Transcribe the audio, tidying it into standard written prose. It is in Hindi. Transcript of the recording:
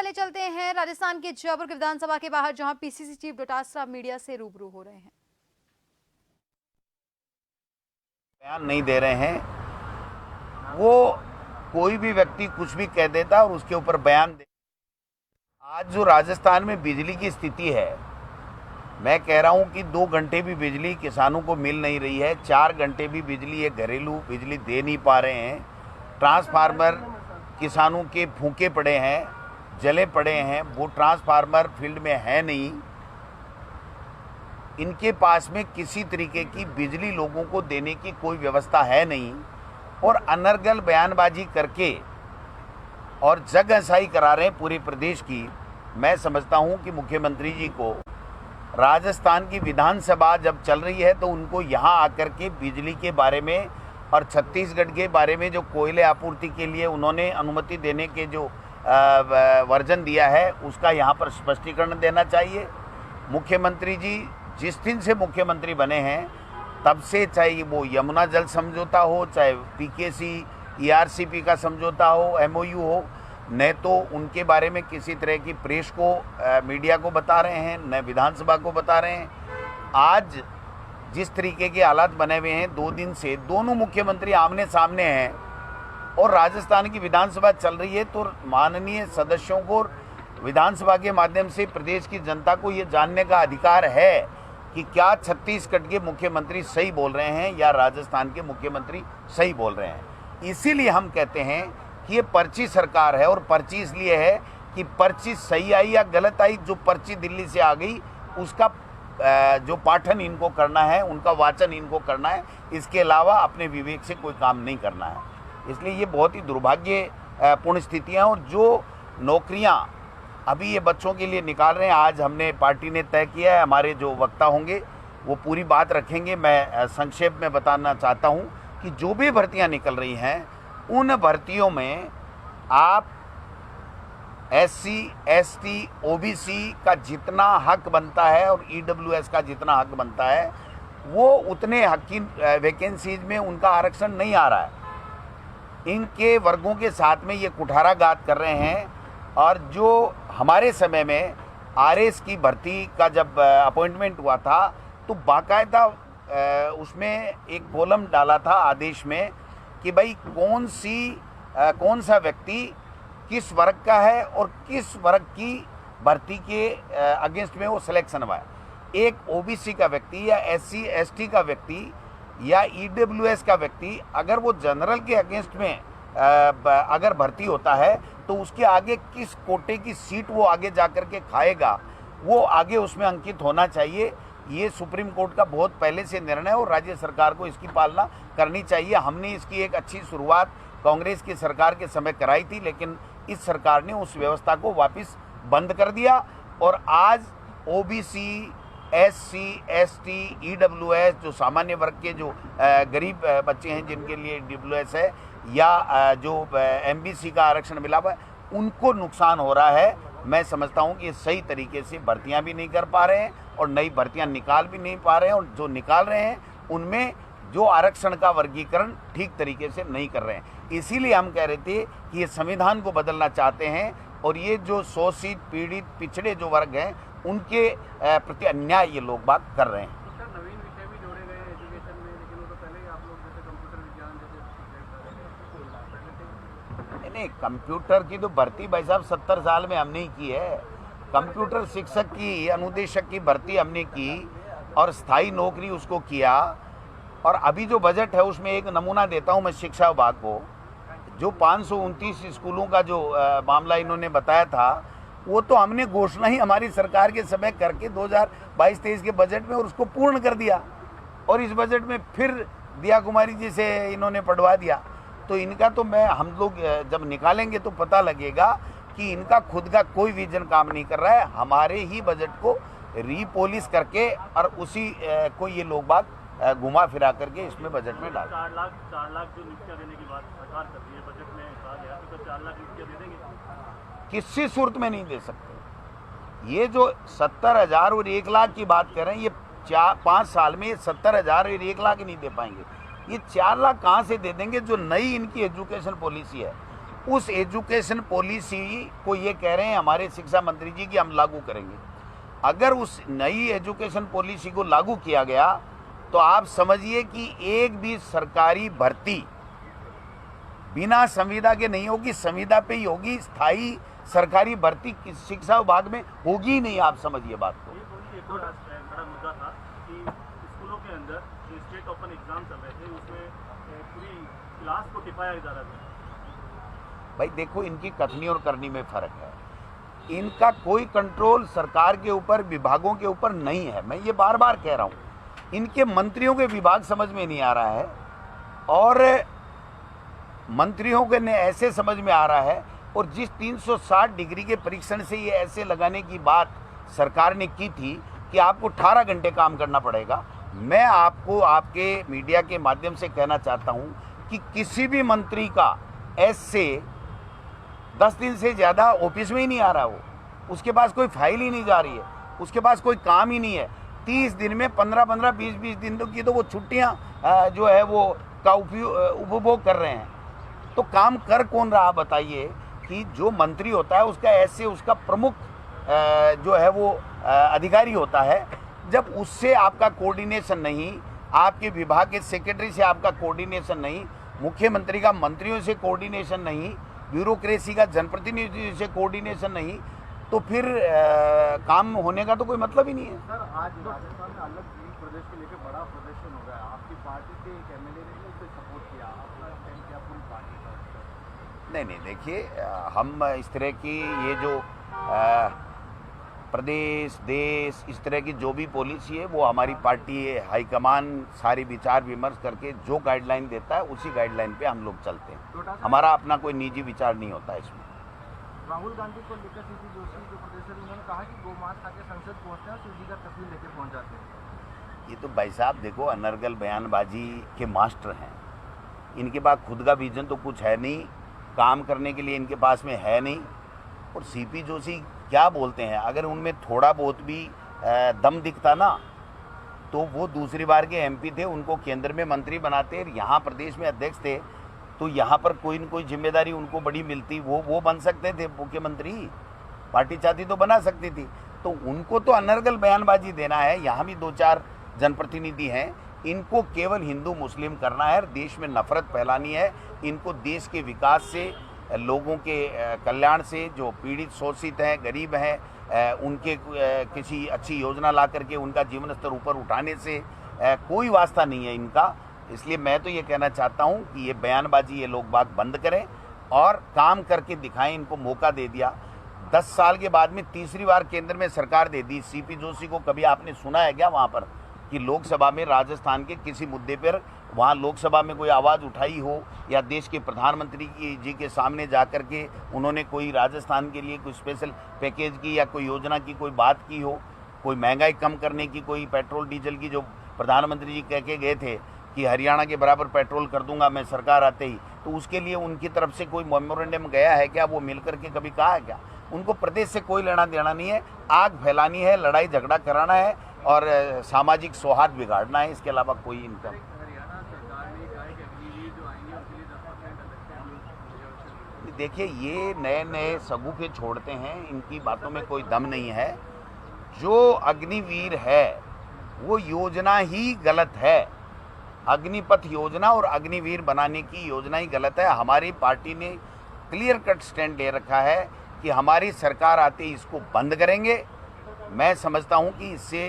चले चलते हैं राजस्थान के जयपुर के विधानसभा के बाहर, जहां पीसीसी चीफ डोटासरा मीडिया से रूबरू हो रहे हैं। बयान नहीं दे रहे हैं, वो कोई भी व्यक्ति कुछ भी कह देता और उसके ऊपर बयान दे। आज जो राजस्थान में बिजली की स्थिति है, मैं कह रहा हूं कि 2 घंटे भी बिजली किसानों को मिल नहीं रही है, 4 घंटे भी बिजली ये घरेलू बिजली दे नहीं पा रहे हैं। ट्रांसफार्मर किसानों के फूके पड़े हैं, जले पड़े हैं, वो ट्रांसफार्मर फील्ड में है नहीं। इनके पास में किसी तरीके की बिजली लोगों को देने की कोई व्यवस्था है नहीं, और अनर्गल बयानबाजी करके और जग हंसाई करा रहे हैं पूरे प्रदेश की। मैं समझता हूं कि मुख्यमंत्री जी को राजस्थान की विधानसभा जब चल रही है तो उनको यहां आकर के बिजली के बारे में और छत्तीसगढ़ के बारे में जो कोयले आपूर्ति के लिए उन्होंने अनुमति देने के जो वर्जन दिया है, उसका यहाँ पर स्पष्टीकरण देना चाहिए। मुख्यमंत्री जी जिस दिन से मुख्यमंत्री बने हैं तब से, चाहे वो यमुना जल समझौता हो, चाहे पीकेसी ईआरसीपी का समझौता हो, एमओयू हो, न तो उनके बारे में किसी तरह की प्रेस को मीडिया को बता रहे हैं, न विधानसभा को बता रहे हैं। आज जिस तरीके के हालात बने हुए हैं, 2 दिन से दोनों मुख्यमंत्री आमने सामने हैं और राजस्थान की विधानसभा चल रही है, तो माननीय सदस्यों को विधानसभा के माध्यम से प्रदेश की जनता को ये जानने का अधिकार है कि क्या छत्तीसगढ़ के मुख्यमंत्री सही बोल रहे हैं या राजस्थान के मुख्यमंत्री सही बोल रहे हैं। इसीलिए हम कहते हैं कि ये पर्ची सरकार है, और पर्ची इसलिए है कि पर्ची सही आई या गलत आई, जो पर्ची दिल्ली से आ गई उसका जो पाठन इनको करना है, उनका वाचन इनको करना है, इसके अलावा अपने विवेक से कोई काम नहीं करना है। इसलिए ये बहुत ही दुर्भाग्यपूर्ण स्थितियाँ, और जो नौकरियाँ अभी ये बच्चों के लिए निकाल रहे हैं, आज हमने पार्टी ने तय किया है, हमारे जो वक्ता होंगे वो पूरी बात रखेंगे। मैं संक्षेप में बताना चाहता हूँ कि जो भी भर्तियाँ निकल रही हैं, उन भर्तियों में आप SC, ST, OBC का जितना हक बनता है और EWS का जितना हक बनता है, वो उतने हक की वैकेंसीज में उनका आरक्षण नहीं आ रहा है। इनके वर्गों के साथ में ये कुठाराघात कर रहे हैं। और जो हमारे समय में RS की भर्ती का जब अपॉइंटमेंट हुआ था, तो बाकायदा उसमें एक कॉलम डाला था आदेश में कि भाई कौन सा व्यक्ति किस वर्ग का है और किस वर्ग की भर्ती के अगेंस्ट में वो सिलेक्शन हुआ है। एक OBC का व्यक्ति या SC, ST का व्यक्ति या EWS का व्यक्ति अगर वो जनरल के अगेंस्ट में अगर भर्ती होता है, तो उसके आगे किस कोटे की सीट वो आगे जाकर के खाएगा, वो आगे उसमें अंकित होना चाहिए। ये सुप्रीम कोर्ट का बहुत पहले से निर्णय है और राज्य सरकार को इसकी पालना करनी चाहिए। हमने इसकी एक अच्छी शुरुआत कांग्रेस की सरकार के समय कराई थी, लेकिन इस सरकार ने उस व्यवस्था को वापस बंद कर दिया, और आज OBC, SC, ST, EWS जो सामान्य वर्ग के जो गरीब बच्चे हैं जिनके लिए EWS है, या जो MBC का आरक्षण मिला हुआ है, उनको नुकसान हो रहा है। मैं समझता हूं कि ये सही तरीके से भर्तियां भी नहीं कर पा रहे हैं और नई भर्तियां निकाल भी नहीं पा रहे हैं, और जो निकाल रहे हैं उनमें जो आरक्षण का वर्गीकरण ठीक तरीके से नहीं कर रहे हैं। इसीलिए हम कह रहे थे कि ये संविधान को बदलना चाहते हैं, और ये जो शोषित, पीड़ित, पिछड़े जो वर्ग हैं, उनके प्रति अन्याय ये लोग बात कर रहे हैं। नवीन विषय भी जोड़े गए हैं एजुकेशन में, लेकिन वो तो पहले ही आप लोग जैसे कंप्यूटर विज्ञान जैसे नहीं, कंप्यूटर की तो भर्ती भाई साहब 70 साल में हमने ही की है। कंप्यूटर शिक्षक की, अनुदेशक की भर्ती हमने की और स्थायी नौकरी उसको किया। और अभी जो बजट है उसमें एक नमूना देता हूं मैं शिक्षा विभाग को, जो 529 स्कूलों का जो मामला इन्होंने बताया था, वो तो हमने घोषणा ही हमारी सरकार के समय करके 2022-23 के बजट में, और उसको पूर्ण कर दिया, और इस बजट में फिर दिया कुमारी जी से इन्होंने पढ़वा दिया। तो इनका तो हम लोग जब निकालेंगे तो पता लगेगा कि इनका खुद का कोई विजन काम नहीं कर रहा है। हमारे ही बजट को रीपोलिश करके और उसी को ये लोग बात घुमा फिरा करके इसमें बजट में डाल। 4 लाख जो नियुक्तियां देने की बात सरकार कर रही है, बजट में कहा गया तो 4 लाख नियुक्तियां दे देंगे? किसी सूरत में नहीं दे सकते। ये जो 70,000 और 1 लाख की बात कर रहे हैं, ये 5 साल में 70,000 और 1 लाख नहीं दे पाएंगे। ये 4 लाख कहाँ से दे देंगे? जो नई इनकी एजुकेशन पॉलिसी है उस एजुकेशन पॉलिसी को ये कह रहे हैं हमारे शिक्षा मंत्री जी कि हम लागू करेंगे। अगर उस नई एजुकेशन पॉलिसी को लागू किया गया तो आप समझिए कि एक भी सरकारी भर्ती बिना संविदा के नहीं होगी, संविदा पे ही होगी। स्थायी सरकारी भर्ती शिक्षा विभाग में होगी ही नहीं, आप समझिए बात को। एक और बड़ा मुद्दा था कि स्कूलों के अंदर जो स्टेट ओपन एग्जाम चल रहे थे उसमें पूरी क्लास को टिपाया जा रहा था। भाई देखो, इनकी कथनी और करनी में फर्क है। इनका कोई कंट्रोल सरकार के ऊपर, विभागों के ऊपर नहीं है। मैं ये बार बार कह रहा हूँ, इनके मंत्रियों के विभाग समझ में नहीं आ रहा है और मंत्रियों के ने ऐसे समझ में आ रहा है। और जिस 360 डिग्री के परीक्षण से ये ऐसे लगाने की बात सरकार ने की थी कि आपको 18 घंटे काम करना पड़ेगा, मैं आपको आपके मीडिया के माध्यम से कहना चाहता हूं कि किसी भी मंत्री का ऐसे 10 दिन से ज़्यादा ऑफिस में ही नहीं आ रहा, वो उसके पास कोई फाइल ही नहीं जा रही है, उसके पास कोई काम ही नहीं है। 30 दिन में 15-15, 20-20 दिन की तो वो छुट्टियां जो है वो का उपभोग कर रहे हैं। तो काम कर कौन रहा, बताइए। कि जो मंत्री होता है उसका ऐसे उसका प्रमुख जो है वो अधिकारी होता है, जब उससे आपका कोऑर्डिनेशन नहीं, आपके विभाग के सेक्रेटरी से आपका कोऑर्डिनेशन नहीं, मुख्यमंत्री का मंत्रियों से कोऑर्डिनेशन नहीं, ब्यूरोक्रेसी का जनप्रतिनिधि से कोऑर्डिनेशन नहीं, तो फिर काम होने का तो कोई मतलब ही नहीं है। सर, आज राजस्थान में अलग प्रदेश के लेकर बड़ा प्रदर्शन हो रहा है। आपकी पार्टी के एक एमएलए ने उसे सपोर्ट किया, आपका स्टैंड किया पूरी पार्टी का? नहीं, देखिए, हम इस तरह की ये जो प्रदेश देश इस तरह की जो भी पॉलिसी है वो हमारी पार्टी हाईकमान सारी विचार विमर्श करके जो गाइडलाइन देता है उसी गाइडलाइन पे हम लोग चलते हैं। हमारा अपना कोई निजी विचार नहीं होता इसमें। राहुल गांधी को लेकर सीपी जोशी जो प्रदेश, उन्होंने कहा कि गोमांस खा के संसद पहुंचते हैं, शिव जी का तस्वीर लेके पहुंच जाते हैं। ये तो भाई साहब देखो, अनर्गल बयानबाजी के मास्टर हैं। इनके पास खुद का विजन तो कुछ है नहीं, काम करने के लिए इनके पास में है नहीं। और सीपी जोशी क्या बोलते हैं, अगर उनमें थोड़ा बहुत भी दम दिखता ना तो वो दूसरी बार के एमपी थे, उनको केंद्र में मंत्री बनाते, यहाँ प्रदेश में अध्यक्ष थे, तो यहाँ पर कोई न कोई जिम्मेदारी उनको बड़ी मिलती, वो बन सकते थे मुख्यमंत्री। पार्टी चाहती तो बना सकती थी। तो उनको तो अनर्गल बयानबाजी देना है। यहाँ भी 2-4 जनप्रतिनिधि हैं, इनको केवल हिंदू मुस्लिम करना है, देश में नफरत फैलानी है। इनको देश के विकास से, लोगों के कल्याण से, जो पीड़ित शोषित हैं, गरीब हैं, उनके किसी अच्छी योजना ला करके उनका जीवन स्तर ऊपर उठाने से कोई वास्ता नहीं है इनका। इसलिए मैं तो ये कहना चाहता हूँ कि ये बयानबाजी ये लोग बात बंद करें और काम करके दिखाएं। इनको मौका दे दिया, 10 साल के बाद में तीसरी बार केंद्र में सरकार दे दी। सीपी जोशी को कभी आपने सुना है क्या वहाँ पर कि लोकसभा में राजस्थान के किसी मुद्दे पर वहाँ लोकसभा में कोई आवाज़ उठाई हो, या देश के प्रधानमंत्री जी के सामने जा कर के उन्होंने कोई राजस्थान के लिए कोई स्पेशल पैकेज की या कोई योजना की कोई बात की हो, कोई महंगाई कम करने की, कोई पेट्रोल डीजल की, जो प्रधानमंत्री जी कह के गए थे कि हरियाणा के बराबर पेट्रोल कर दूंगा मैं सरकार आते ही, तो उसके लिए उनकी तरफ से कोई मेमोरेंडम गया है क्या? वो मिल करके कभी कहा है क्या? उनको प्रदेश से कोई लेना देना नहीं है। आग फैलानी है, लड़ाई झगड़ा कराना है और सामाजिक सौहार्द बिगाड़ना है, इसके अलावा कोई इनका। हरियाणा सरकार ने कहा है कि अग्निवीर जो आएंगे उनके लिए 10% अलग से। देखिए, ये नए नए सगुफे छोड़ते हैं, इनकी बातों में कोई दम नहीं है। जो अग्निवीर है वो योजना ही गलत है। अग्निपथ योजना और अग्निवीर बनाने की योजना ही गलत है। हमारी पार्टी ने क्लियर कट स्टैंड ले रखा है कि हमारी सरकार आते ही इसको बंद करेंगे। मैं समझता हूं कि इससे